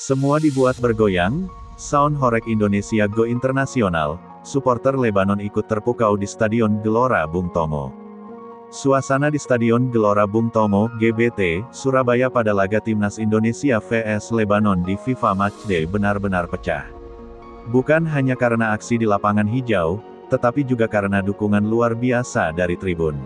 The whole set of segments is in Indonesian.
Semua dibuat bergoyang, Sound Horeg Indonesia Go Internasional, supporter Lebanon ikut terpukau di Stadion Gelora Bung Tomo. Suasana di Stadion Gelora Bung Tomo, GBT, Surabaya pada laga Timnas Indonesia vs Lebanon di FIFA Matchday benar-benar pecah. Bukan hanya karena aksi di lapangan hijau, tetapi juga karena dukungan luar biasa dari tribun.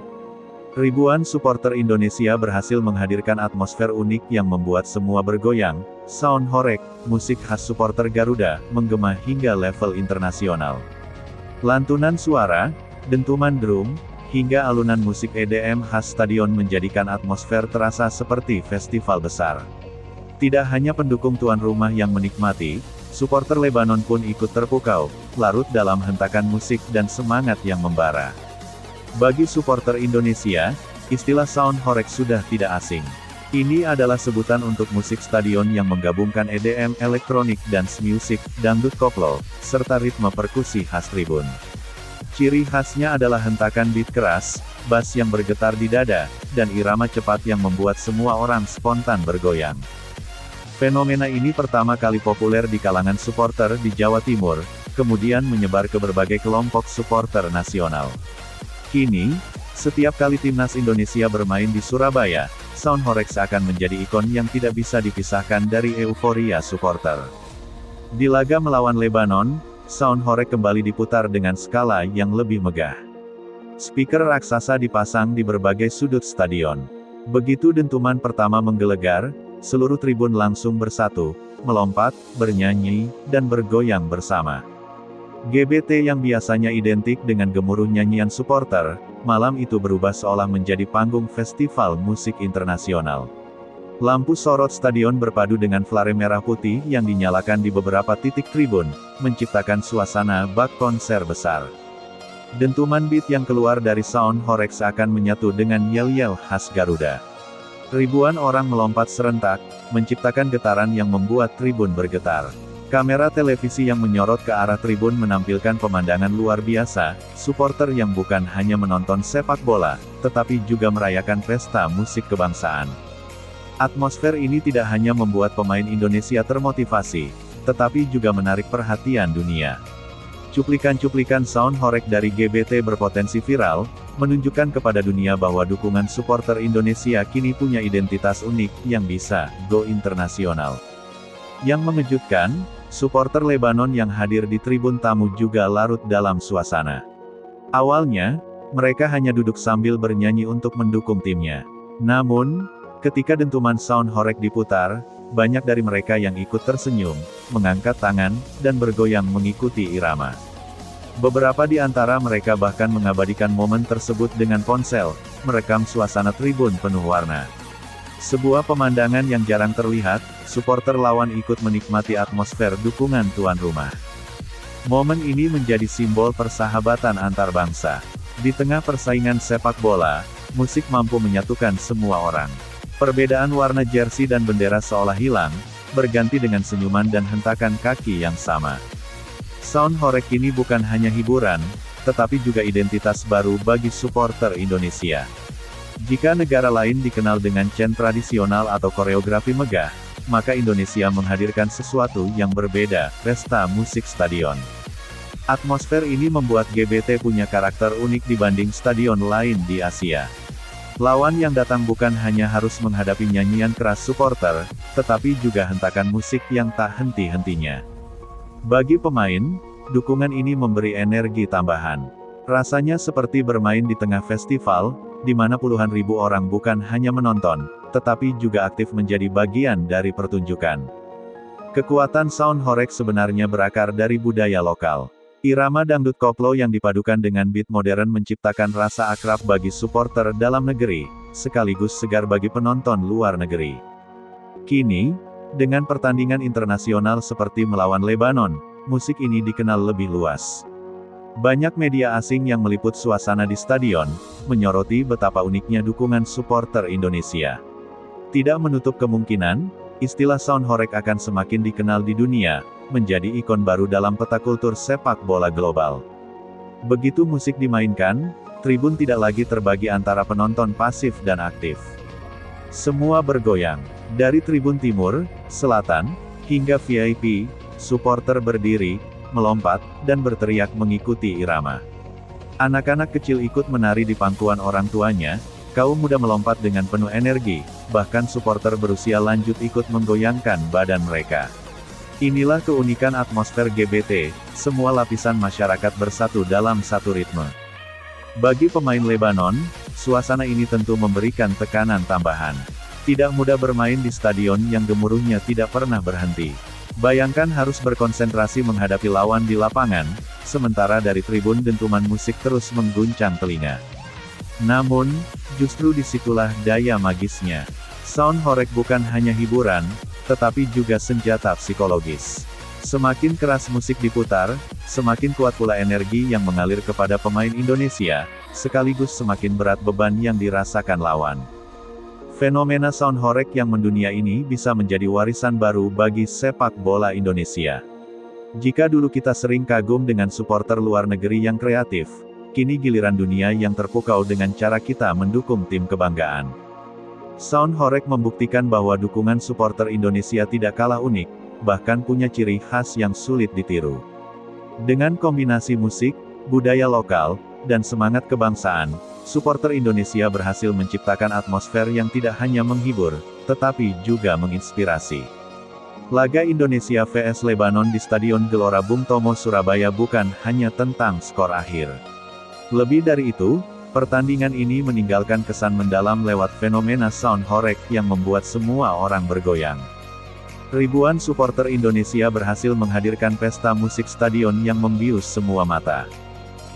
Ribuan supporter Indonesia berhasil menghadirkan atmosfer unik yang membuat semua bergoyang. Sound Horeg, musik khas supporter Garuda, menggema hingga level internasional. Lantunan suara, dentuman drum, hingga alunan musik EDM khas stadion menjadikan atmosfer terasa seperti festival besar. Tidak hanya pendukung tuan rumah yang menikmati, supporter Lebanon pun ikut terpukau, larut dalam hentakan musik dan semangat yang membara. Bagi supporter Indonesia, istilah Sound Horeg sudah tidak asing. Ini adalah sebutan untuk musik stadion yang menggabungkan EDM, elektronik dance music, dangdut koplo, serta ritme perkusi khas tribun. Ciri khasnya adalah hentakan beat keras, bass yang bergetar di dada, dan irama cepat yang membuat semua orang spontan bergoyang. Fenomena ini pertama kali populer di kalangan supporter di Jawa Timur, kemudian menyebar ke berbagai kelompok supporter nasional. Kini, setiap kali Timnas Indonesia bermain di Surabaya, Sound Horeg seakan menjadi ikon yang tidak bisa dipisahkan dari euforia supporter. Di laga melawan Lebanon, Sound Horeg kembali diputar dengan skala yang lebih megah. Speaker raksasa dipasang di berbagai sudut stadion. Begitu dentuman pertama menggelegar, seluruh tribun langsung bersatu, melompat, bernyanyi, dan bergoyang bersama. GBT yang biasanya identik dengan gemuruh nyanyian supporter, malam itu berubah seolah menjadi panggung festival musik internasional. Lampu sorot stadion berpadu dengan flare merah putih yang dinyalakan di beberapa titik tribun, menciptakan suasana bak konser besar. Dentuman beat yang keluar dari Sound Horeg seakan menyatu dengan yel-yel khas Garuda. Ribuan orang melompat serentak, menciptakan getaran yang membuat tribun bergetar. Kamera televisi yang menyorot ke arah tribun menampilkan pemandangan luar biasa, supporter yang bukan hanya menonton sepak bola, tetapi juga merayakan pesta musik kebangsaan. Atmosfer ini tidak hanya membuat pemain Indonesia termotivasi, tetapi juga menarik perhatian dunia. Cuplikan-cuplikan Sound Horeg dari GBT berpotensi viral, menunjukkan kepada dunia bahwa dukungan supporter Indonesia kini punya identitas unik yang bisa go internasional. Yang mengejutkan, supporter Lebanon yang hadir di tribun tamu juga larut dalam suasana. Awalnya, mereka hanya duduk sambil bernyanyi untuk mendukung timnya. Namun, ketika dentuman Sound Horeg diputar, banyak dari mereka yang ikut tersenyum, mengangkat tangan, dan bergoyang mengikuti irama. Beberapa di antara mereka bahkan mengabadikan momen tersebut dengan ponsel, merekam suasana tribun penuh warna. Sebuah pemandangan yang jarang terlihat, supporter lawan ikut menikmati atmosfer dukungan tuan rumah. Momen ini menjadi simbol persahabatan antar bangsa. Di tengah persaingan sepak bola, musik mampu menyatukan semua orang. Perbedaan warna jersey dan bendera seolah hilang, berganti dengan senyuman dan hentakan kaki yang sama. Sound Horeg kini bukan hanya hiburan, tetapi juga identitas baru bagi supporter Indonesia. Jika negara lain dikenal dengan chant tradisional atau koreografi megah, maka Indonesia menghadirkan sesuatu yang berbeda, pesta musik stadion. Atmosfer ini membuat GBT punya karakter unik dibanding stadion lain di Asia. Lawan yang datang bukan hanya harus menghadapi nyanyian keras supporter, tetapi juga hentakan musik yang tak henti-hentinya. Bagi pemain, dukungan ini memberi energi tambahan. Rasanya seperti bermain di tengah festival, di mana puluhan ribu orang bukan hanya menonton, tetapi juga aktif menjadi bagian dari pertunjukan. Kekuatan Sound Horeg sebenarnya berakar dari budaya lokal. Irama dangdut koplo yang dipadukan dengan beat modern menciptakan rasa akrab bagi supporter dalam negeri, sekaligus segar bagi penonton luar negeri. Kini, dengan pertandingan internasional seperti melawan Lebanon, musik ini dikenal lebih luas. Banyak media asing yang meliput suasana di stadion, menyoroti betapa uniknya dukungan supporter Indonesia. Tidak menutup kemungkinan, istilah Sound Horeg akan semakin dikenal di dunia, menjadi ikon baru dalam peta kultur sepak bola global. Begitu musik dimainkan, tribun tidak lagi terbagi antara penonton pasif dan aktif. Semua bergoyang, dari tribun timur, selatan, Hingga VIP, supporter berdiri, melompat, dan berteriak mengikuti irama. Anak-anak kecil ikut menari di pangkuan orang tuanya, kaum muda melompat dengan penuh energi, bahkan supporter berusia lanjut ikut menggoyangkan badan mereka. Inilah keunikan atmosfer GBT, semua lapisan masyarakat bersatu dalam satu ritme. Bagi pemain Lebanon, suasana ini tentu memberikan tekanan tambahan. Tidak mudah bermain di stadion yang gemuruhnya tidak pernah berhenti. Bayangkan harus berkonsentrasi menghadapi lawan di lapangan, sementara dari tribun dentuman musik terus mengguncang telinga. Namun, justru disitulah daya magisnya. Sound horeg bukan hanya hiburan, tetapi juga senjata psikologis. Semakin keras musik diputar, semakin kuat pula energi yang mengalir kepada pemain Indonesia, sekaligus semakin berat beban yang dirasakan lawan. Fenomena sound horeg yang mendunia ini bisa menjadi warisan baru bagi sepak bola Indonesia. Jika dulu kita sering kagum dengan supporter luar negeri yang kreatif, kini giliran dunia yang terpukau dengan cara kita mendukung tim kebanggaan. Sound horeg membuktikan bahwa dukungan supporter Indonesia tidak kalah unik, bahkan punya ciri khas yang sulit ditiru. Dengan kombinasi musik, budaya lokal, dan semangat kebangsaan, supporter Indonesia berhasil menciptakan atmosfer yang tidak hanya menghibur, tetapi juga menginspirasi. Laga Indonesia vs Lebanon di Stadion Gelora Bung Tomo Surabaya bukan hanya tentang skor akhir. Lebih dari itu, pertandingan ini meninggalkan kesan mendalam lewat fenomena sound horeg yang membuat semua orang bergoyang. Ribuan supporter Indonesia berhasil menghadirkan pesta musik stadion yang membius semua mata.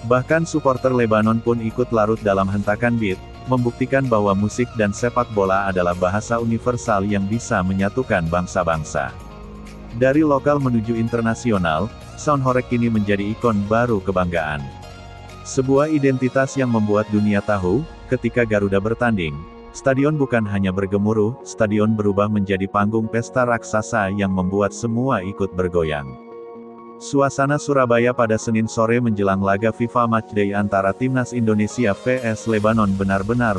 Bahkan supporter Lebanon pun ikut larut dalam hentakan beat, membuktikan bahwa musik dan sepak bola adalah bahasa universal yang bisa menyatukan bangsa-bangsa. Dari lokal menuju internasional, sound horeg kini menjadi ikon baru kebanggaan. Sebuah identitas yang membuat dunia tahu, ketika Garuda bertanding, stadion bukan hanya bergemuruh, stadion berubah menjadi panggung pesta raksasa yang membuat semua ikut bergoyang. Suasana Surabaya pada Senin sore menjelang laga FIFA Matchday antara Timnas Indonesia vs Lebanon benar-benar